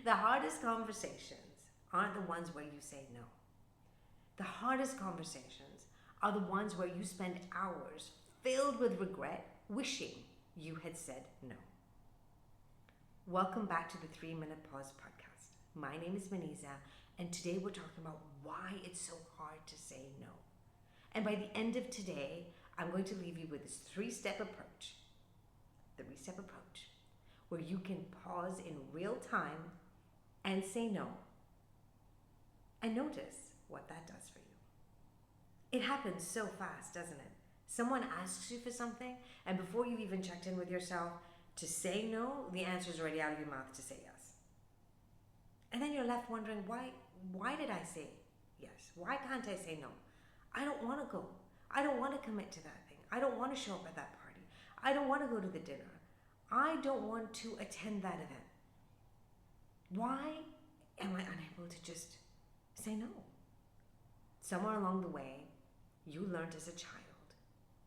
The hardest conversations aren't the ones where you say no. The hardest conversations are the ones where you spend hours filled with regret, wishing you had said no. Welcome back to the 3-Minute Pause podcast. My name is Maniza, and today we're talking about why it's so hard to say no. And by the end of today, I'm going to leave you with this three-step approach, where you can pause in real time and say no, and notice what that does for you. It happens so fast, doesn't it? Someone asks you for something, and before you've even checked in with yourself to say no, the answer is already out of your mouth to say yes. And then you're left wondering, why did I say yes? Why can't I say no? I don't want to go. I don't want to commit to that thing. I don't want to show up at that party. I don't want to go to the dinner. I don't want to attend that event. Why am I unable to just say no? Somewhere along the way, you learned as a child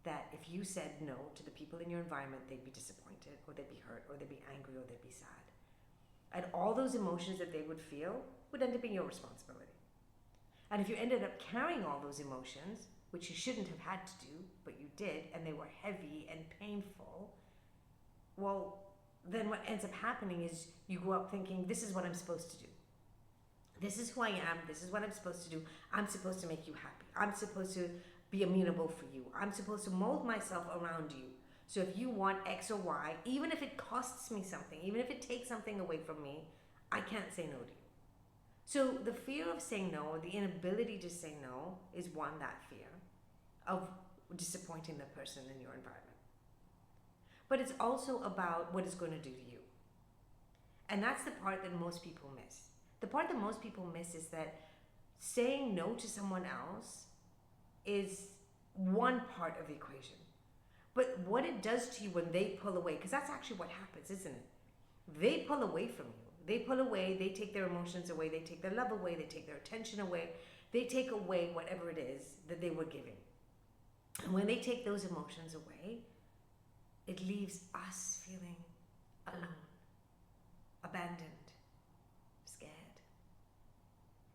that if you said no to the people in your environment, they'd be disappointed, or they'd be hurt, or they'd be angry, or they'd be sad. And all those emotions that they would feel would end up being your responsibility. And if you ended up carrying all those emotions, which you shouldn't have had to do, but you did, and they were heavy and painful, well, then what ends up happening is you grow up thinking, this is what I'm supposed to do. This is who I am. This is what I'm supposed to do. I'm supposed to make you happy. I'm supposed to be amenable for you. I'm supposed to mold myself around you. So if you want X or Y, even if it costs me something, even if it takes something away from me, I can't say no to you. So the fear of saying no, or the inability to say no, is one, that fear of disappointing the person in your environment. But it's also about what it's going to do to you. And that's the part that most people miss. The part that most people miss is that saying no to someone else is one part of the equation. But what it does to you when they pull away, because that's actually what happens, isn't it? They pull away from you. They pull away, they take their emotions away, they take their love away, they take their attention away, they take away whatever it is that they were giving. And when they take those emotions away, it leaves us feeling alone, abandoned, scared.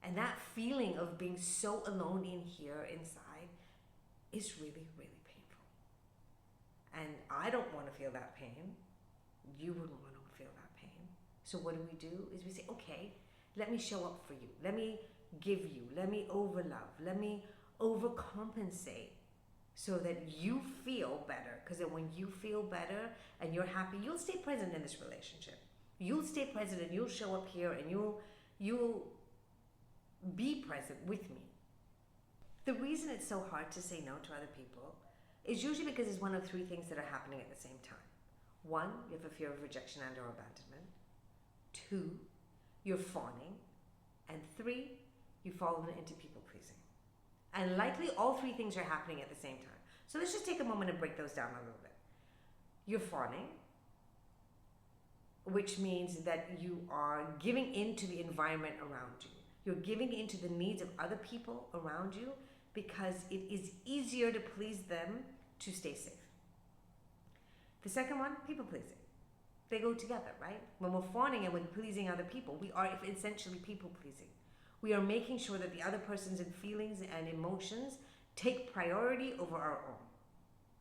And that feeling of being so alone in here inside is really, really painful. And I don't want to feel that pain. You wouldn't want to feel that pain. So what do? Is we say, okay, let me show up for you. Let me give you. Let me overlove. Let me overcompensate so that you feel better. Because then when you feel better and you're happy, you'll stay present in this relationship. You'll stay present and you'll show up here and you'll be present with me. The reason it's so hard to say no to other people is usually because it's one of three things that are happening at the same time. One, you have a fear of rejection and or abandonment. Two, you're fawning. And three, you've fallen into people pleasing. And likely all three things are happening at the same time. So let's just take a moment and break those down a little bit. You're fawning, which means that you are giving into the environment around you. You're giving into the needs of other people around you because it is easier to please them to stay safe. The second one, people pleasing. They go together, right? When we're fawning and when pleasing other people, we are essentially people pleasing. We are making sure that the other person's feelings and emotions take priority over our own.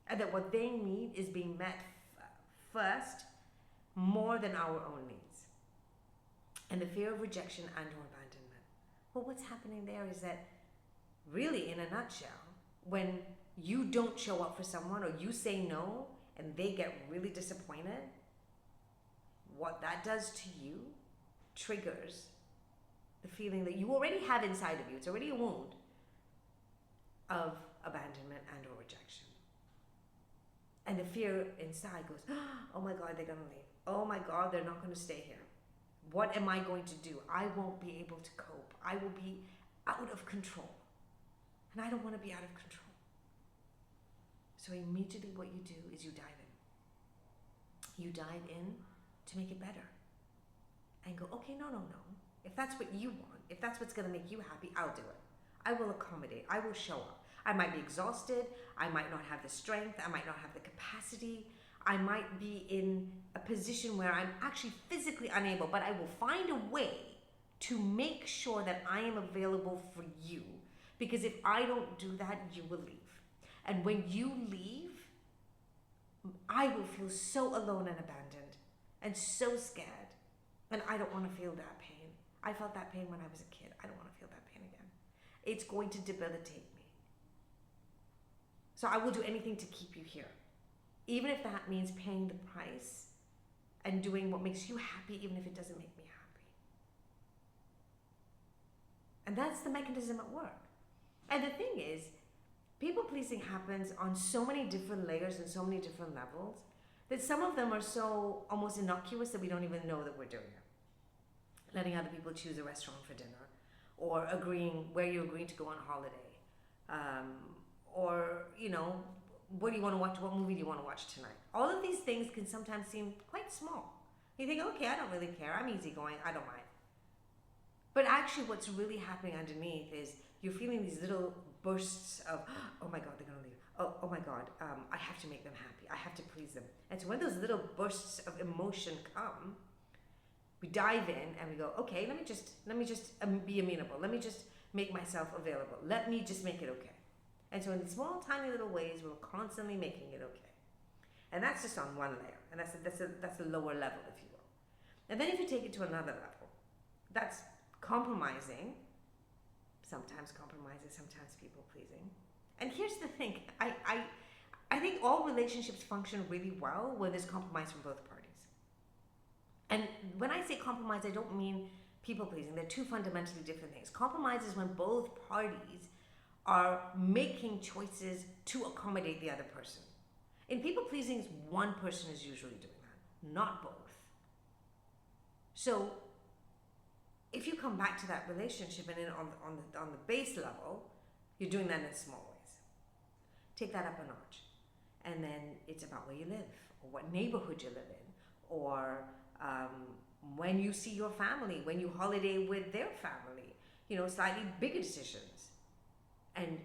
And that what they need is being met first more than our own needs. And the fear of rejection and or abandonment. Well, what's happening there is that really, in a nutshell, when you don't show up for someone or you say no and they get really disappointed, what that does to you triggers the feeling that you already have inside of you. It's already a wound of abandonment and or rejection. And the fear inside goes, oh my God, they're going to leave. Oh my God, they're not going to stay here. What am I going to do? I won't be able to cope. I will be out of control. And I don't want to be out of control. So immediately what you do is you dive in. You dive in to make it better. And go, okay, no. If that's what you want, if that's what's going to make you happy, I'll do it. I will accommodate. I will show up. I might be exhausted. I might not have the strength. I might not have the capacity. I might be in a position where I'm actually physically unable, but I will find a way to make sure that I am available for you. Because if I don't do that, you will leave. And when you leave, I will feel so alone and abandoned and so scared. And I don't want to feel that pain. I felt that pain when I was a kid. I don't want to feel that pain again. It's going to debilitate me. So I will do anything to keep you here. Even if that means paying the price and doing what makes you happy, even if it doesn't make me happy. And that's the mechanism at work. And the thing is, people pleasing happens on so many different layers and so many different levels that some of them are so almost innocuous that we don't even know that we're doing it. Letting other people choose a restaurant for dinner, or agreeing where you're agreeing to go on holiday, or, you know, what do you want to watch? What movie do you want to watch tonight? All of these things can sometimes seem quite small. You think, okay, I don't really care. I'm easygoing. I don't mind. But actually what's really happening underneath is you're feeling these little bursts of, oh my God, they're going to leave. Oh my God, I have to make them happy. I have to please them. And so when those little bursts of emotion come, we dive in and we go, okay, let me just be amenable. Let me just make myself available. Let me just make it okay. And so in small, tiny little ways, we're constantly making it okay. And that's just on one layer. And that's a lower level, if you will. And then if you take it to another level, that's compromising. Sometimes compromising, sometimes people pleasing. And here's the thing. I think all relationships function really well when there's compromise from both parties. And when I say compromise, I don't mean people pleasing. They're two fundamentally different things. Compromise is when both parties are making choices to accommodate the other person. In people pleasing, one person is usually doing that, not both. So if you come back to that relationship and then on the base level, you're doing that in small ways. Take that up a notch. And then it's about where you live, or what neighborhood you live in, or when you see your family, when you holiday with their family, you know, slightly bigger decisions. And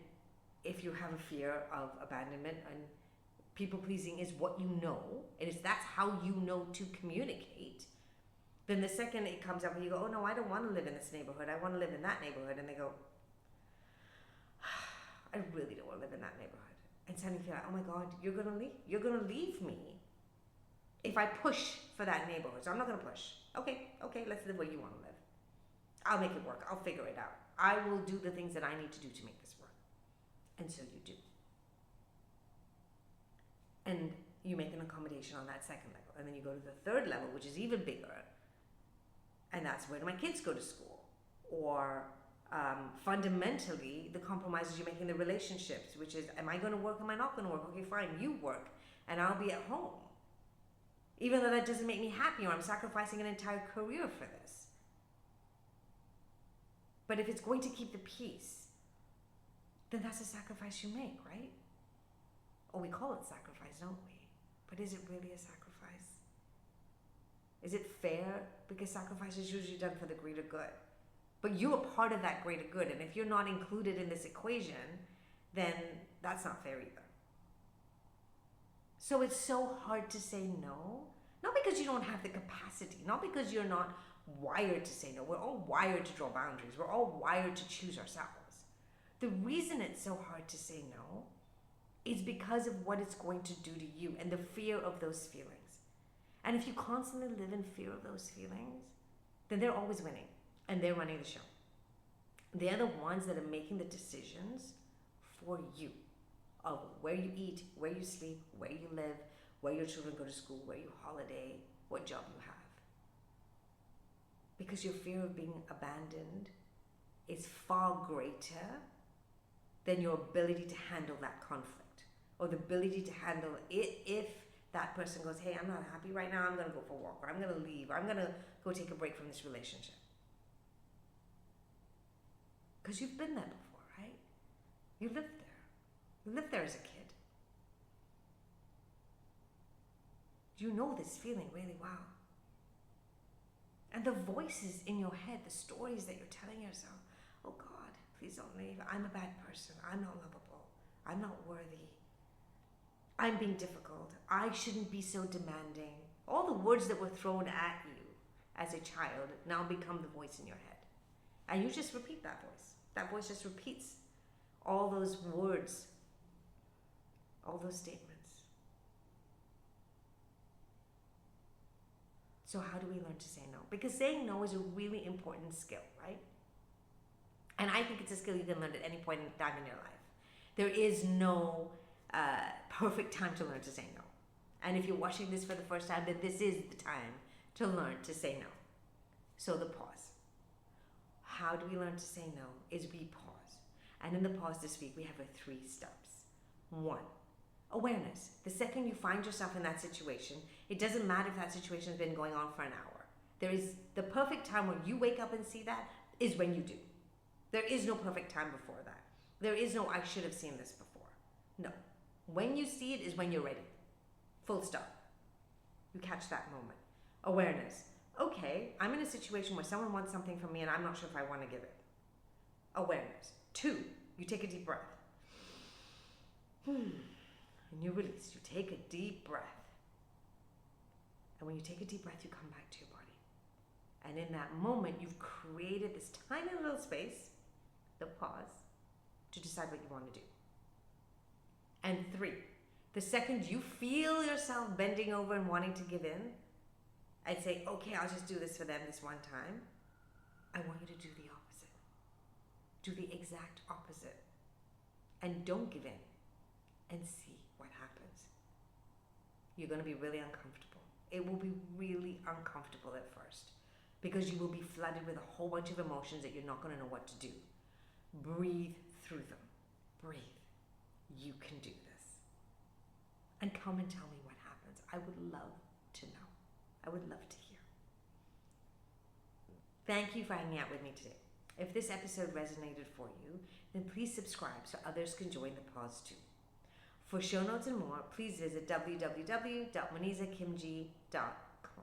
if you have a fear of abandonment, and people pleasing is what you know, and that's how you know to communicate, then the second it comes up and you go, oh no, I don't want to live in this neighborhood, I want to live in that neighborhood, and they go, I really don't want to live in that neighborhood. And suddenly you feel like, oh my God, you're gonna leave me if I push for that neighborhood. So I'm not gonna push. Okay, let's live where you want to live. I'll make it work. I'll figure it out. I will do the things that I need to do to make this work. And so you do. And you make an accommodation on that second level. And then you go to the third level, which is even bigger. And that's where do my kids go to school? Or fundamentally, the compromises you make in the relationships, which is, am I going to work? Am I not going to work? Okay, fine, you work, and I'll be at home. Even though that doesn't make me happy, or I'm sacrificing an entire career for this. But if it's going to keep the peace, then that's a sacrifice you make, right? Or we call it sacrifice, don't we? But is it really a sacrifice? Is it fair? Because sacrifice is usually done for the greater good. But you're a part of that greater good, and if you're not included in this equation, then that's not fair either. So it's so hard to say no, not because you don't have the capacity, not because you're not wired to say no. We're all wired to draw boundaries. We're all wired to choose ourselves. The reason it's so hard to say no is because of what it's going to do to you and the fear of those feelings. And if you constantly live in fear of those feelings, then they're always winning. And they're running the show. They're the ones that are making the decisions for you of where you eat, where you sleep, where you live, where your children go to school, where you holiday, what job you have. Because your fear of being abandoned is far greater than your ability to handle that conflict, or the ability to handle it if that person goes, hey, I'm not happy right now, I'm going to go for a walk, or I'm going to leave, or I'm going to go take a break from this relationship. Because you've been there before, right? You lived there. You lived there as a kid. You know this feeling really well. And the voices in your head, the stories that you're telling yourself, oh God, please don't leave. I'm a bad person. I'm not lovable. I'm not worthy. I'm being difficult. I shouldn't be so demanding. All the words that were thrown at you as a child now become the voice in your head. And you just repeat that voice. That voice just repeats all those words, all those statements. So how do we learn to say no? Because saying no is a really important skill, right? And I think it's a skill you can learn at any point in time in your life. There is no perfect time to learn to say no. And if you're watching this for the first time, then this is the time to learn to say no. So the pause. How do we learn to say no? Is we pause. And in the pause this week, we have 3 steps. 1, awareness. The second you find yourself in that situation, it doesn't matter if that situation has been going on for an hour. There is the perfect time when you wake up and see that is when you do. There is no perfect time before that. There is no, I should have seen this before. No. When you see it is when you're ready. Full stop. You catch that moment. Awareness. Okay, I'm in a situation where someone wants something from me and I'm not sure if I want to give it. Awareness. 2, you take a deep breath. And you release. You take a deep breath. And when you take a deep breath, you come back to your body. And in that moment, you've created this tiny little space, the pause, to decide what you want to do. And 3, the second you feel yourself bending over and wanting to give in, and say, okay, I'll just do this for them this one time, I want you to do the opposite. Do the exact opposite. And don't give in. And see what happens. You're going to be really uncomfortable. It will be really uncomfortable at first because you will be flooded with a whole bunch of emotions that you're not going to know what to do. Breathe through them. Breathe. You can do this. And come and tell me what happens. I would love to know. I would love to hear. Thank you for hanging out with me today. If this episode resonated for you, then please subscribe so others can join the pause too. For show notes and more, please visit www.monizakimji.com.